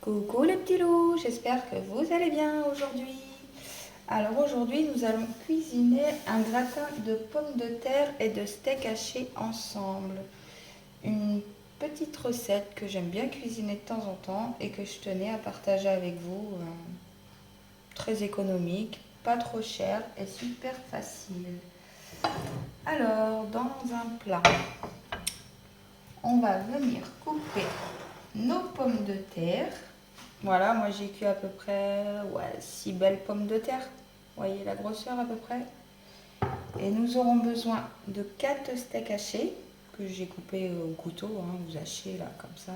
Coucou les petits loups, j'espère que vous allez bien aujourd'hui. Alors aujourd'hui nous allons cuisiner un gratin de pommes de terre et de steak haché ensemble. Une petite recette que j'aime bien cuisiner de temps en temps et que je tenais à partager avec vous. Très économique, pas trop cher et super facile. Alors dans un plat, on va venir couper nos pommes de terre. Voilà, moi j'ai cuit à peu près 6 belles pommes de terre. Vous voyez la grosseur à peu près. Et nous aurons besoin de 4 steaks hachés que j'ai coupés au couteau, vous hachez là comme ça.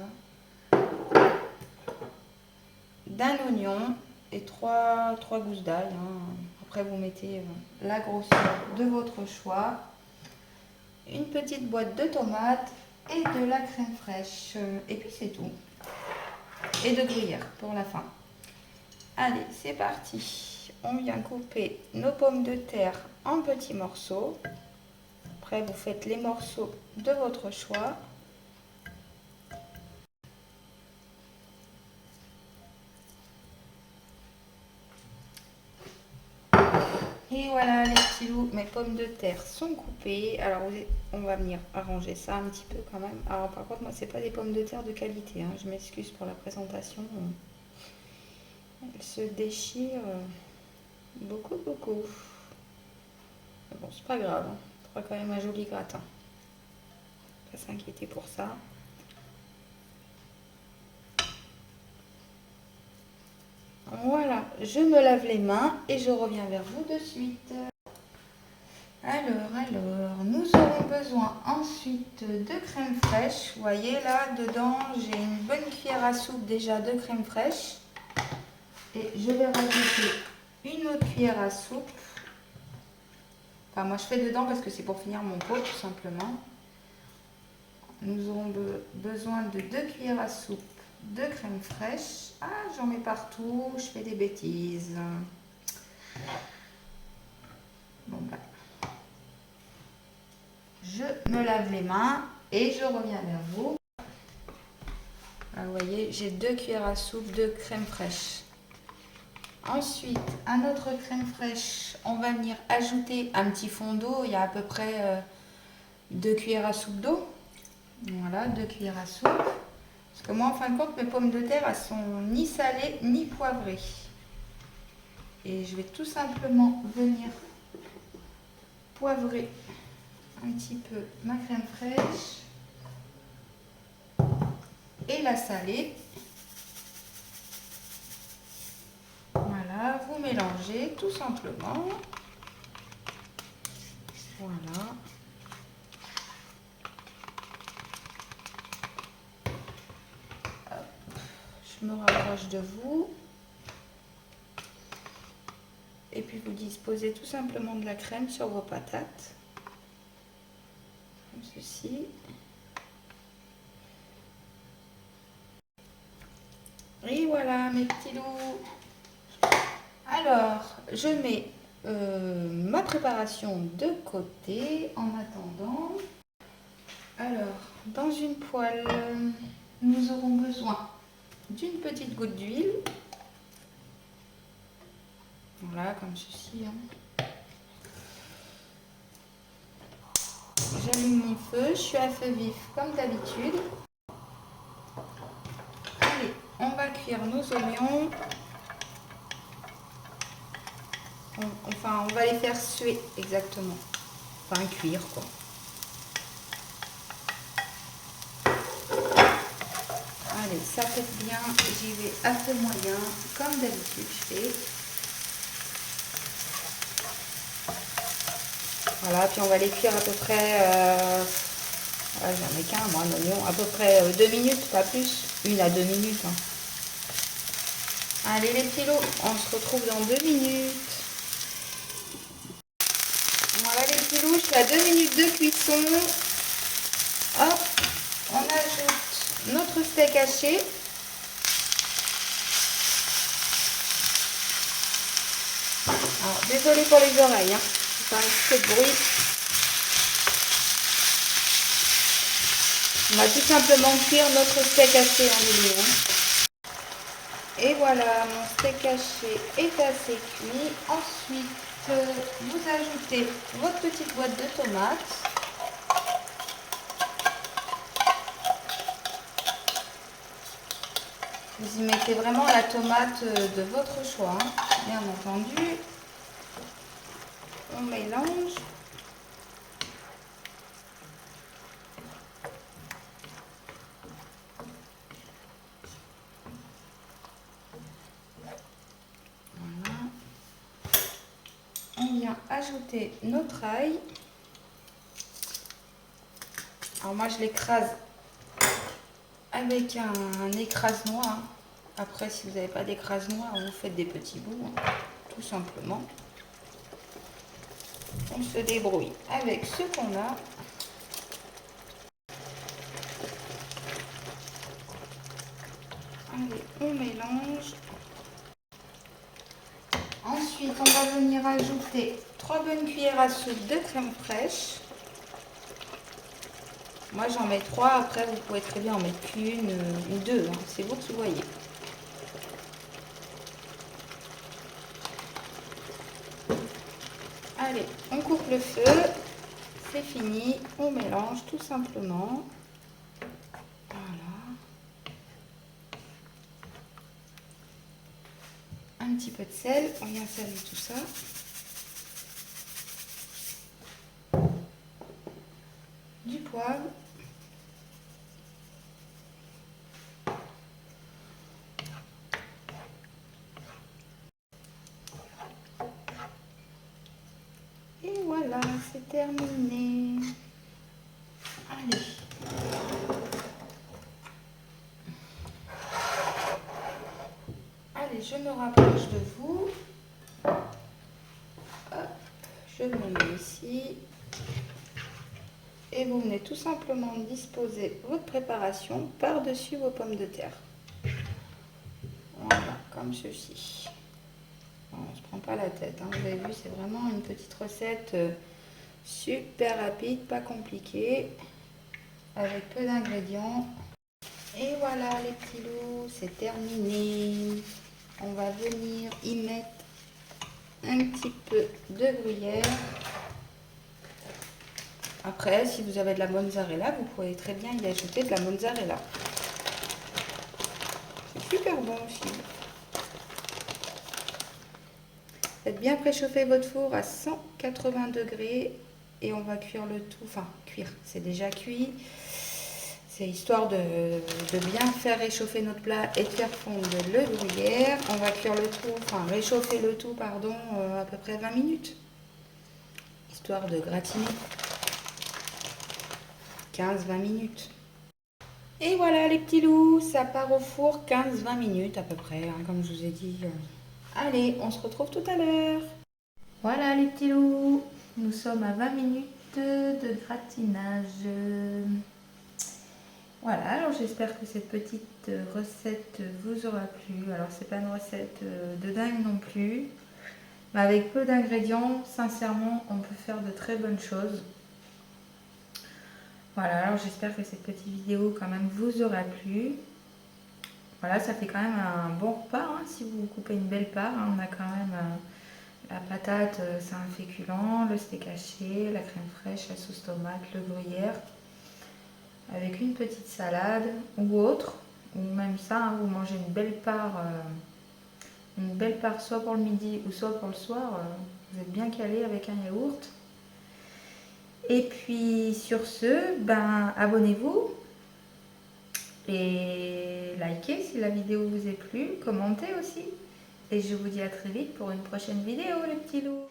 D'un oignon et 3 gousses d'ail. Après vous mettez la grosseur de votre choix. Une petite boîte de tomates et de la crème fraîche. Et puis c'est tout. Et de gruyère pour la fin. Allez, c'est parti. On vient couper nos pommes de terre en petits morceaux. Après, vous faites les morceaux de votre choix. Et voilà les petits loups, mes pommes de terre sont coupées. Alors, on va venir arranger ça un petit peu quand même. Alors, par contre, moi, c'est pas des pommes de terre de qualité. Je m'excuse pour la présentation. Elles se déchirent beaucoup. Mais bon, c'est pas grave. On fera quand même un joli gratin. Pas s'inquiéter pour ça. Voilà, je me lave les mains et je reviens vers vous de suite. Alors, nous aurons besoin ensuite de crème fraîche. Vous voyez là, dedans, j'ai une bonne cuillère à soupe déjà de crème fraîche. Et je vais rajouter une autre cuillère à soupe. Enfin, moi je fais dedans parce que c'est pour finir mon pot tout simplement. Nous aurons besoin de 2 cuillères à soupe de crème fraîche. Ah, j'en mets partout, je fais des bêtises. Bon, bah. Je me lave les mains et je reviens vers vous. Là, vous voyez, j'ai 2 cuillères à soupe de crème fraîche. Ensuite, à notre crème fraîche, on va venir ajouter un petit fond d'eau. Il y a à peu près 2 cuillères à soupe d'eau. Voilà, 2 cuillères à soupe. Parce que moi, en fin de compte, mes pommes de terre, elles sont ni salées ni poivrées. Et je vais tout simplement venir poivrer un petit peu ma crème fraîche et la saler. Voilà, vous mélangez tout simplement. Voilà. Hop. Je me rapproche de vous. Et puis vous disposez tout simplement de la crème sur vos patates. Comme ceci. Et voilà mes petits loups. Alors, je mets ma préparation de côté en attendant. Alors, dans une poêle, nous aurons besoin d'une petite goutte d'huile. Voilà, comme ceci. J'allume mon feu, je suis à feu vif comme d'habitude. Allez, on va cuire nos oignons. Enfin, on va les faire suer exactement. Enfin, cuire quoi. Allez, ça fait bien. J'y vais à feu moyen, comme d'habitude je fais. Voilà, puis on va les cuire à peu près, j'en ai qu'un, moi, un oignon, à peu près 2 minutes, pas plus, 1 à 2 minutes. Allez les petits loups, on se retrouve dans 2 minutes. Voilà les petits loups, je suis à 2 minutes de cuisson. Hop, on ajoute notre steak haché. Alors, désolé pour les oreilles, c'est un petit peu de bruit. On va tout simplement cuire notre steak haché en milieu. Et voilà, mon steak haché est assez cuit. Ensuite, vous ajoutez votre petite boîte de tomates. Vous y mettez vraiment la tomate de votre choix, hein, bien entendu. On mélange. Voilà. On vient ajouter notre ail. Alors moi je l'écrase avec un écrase-noix. Après si vous n'avez pas d'écrase-noix, vous faites des petits bouts, hein, tout simplement. On se débrouille avec ce qu'on a. Allez, on mélange. Ensuite, on va venir ajouter 3 bonnes cuillères à soupe de crème fraîche. Moi, j'en mets 3. Après, vous pouvez très bien en mettre qu'une ou deux. Hein, c'est vous qui voyez. Allez, on coupe le feu. C'est fini. On mélange tout simplement. Voilà. Un petit peu de sel. On vient saler tout ça. Du poivre. Et voilà, c'est terminé. Allez. Allez, je me rapproche de vous. Hop, je me mets ici. Et vous venez tout simplement disposer votre préparation par-dessus vos pommes de terre. Voilà, comme ceci. On ne se prend pas la tête, hein. Vous avez vu, c'est vraiment une petite recette super rapide, pas compliquée, avec peu d'ingrédients. Et voilà les petits loups, c'est terminé. On va venir y mettre un petit peu de gruyère. Après, si vous avez de la mozzarella, vous pouvez très bien y ajouter de la mozzarella. C'est super bon aussi. Faites bien préchauffer votre four à 180 degrés et on va cuire le tout. Enfin, cuire, c'est déjà cuit. C'est histoire de bien faire réchauffer notre plat et de faire fondre le gruyère. On va cuire le tout, enfin réchauffer le tout, pardon, à peu près 20 minutes. Histoire de gratiner. 15-20 minutes. Et voilà les petits loups, ça part au four 15-20 minutes à peu près, hein, comme je vous ai dit. Allez, on se retrouve tout à l'heure. Voilà les petits loups, nous sommes à 20 minutes de gratinage. Voilà, alors j'espère que cette petite recette vous aura plu. Alors c'est pas une recette de dingue non plus, mais avec peu d'ingrédients, sincèrement, on peut faire de très bonnes choses. Voilà, alors j'espère que cette petite vidéo quand même vous aura plu. Voilà, ça fait quand même un bon repas, hein, si vous coupez une belle part. Hein, on a quand même la patate, c'est un féculent, le steak haché, la crème fraîche, la sauce tomate, le gruyère, avec une petite salade ou autre, ou même ça, hein, vous mangez une belle part soit pour le midi ou soit pour le soir, vous êtes bien calé avec un yaourt. Et puis sur ce, ben abonnez-vous et likez si la vidéo vous a plu, commentez aussi. Et je vous dis à très vite pour une prochaine vidéo les petits loups.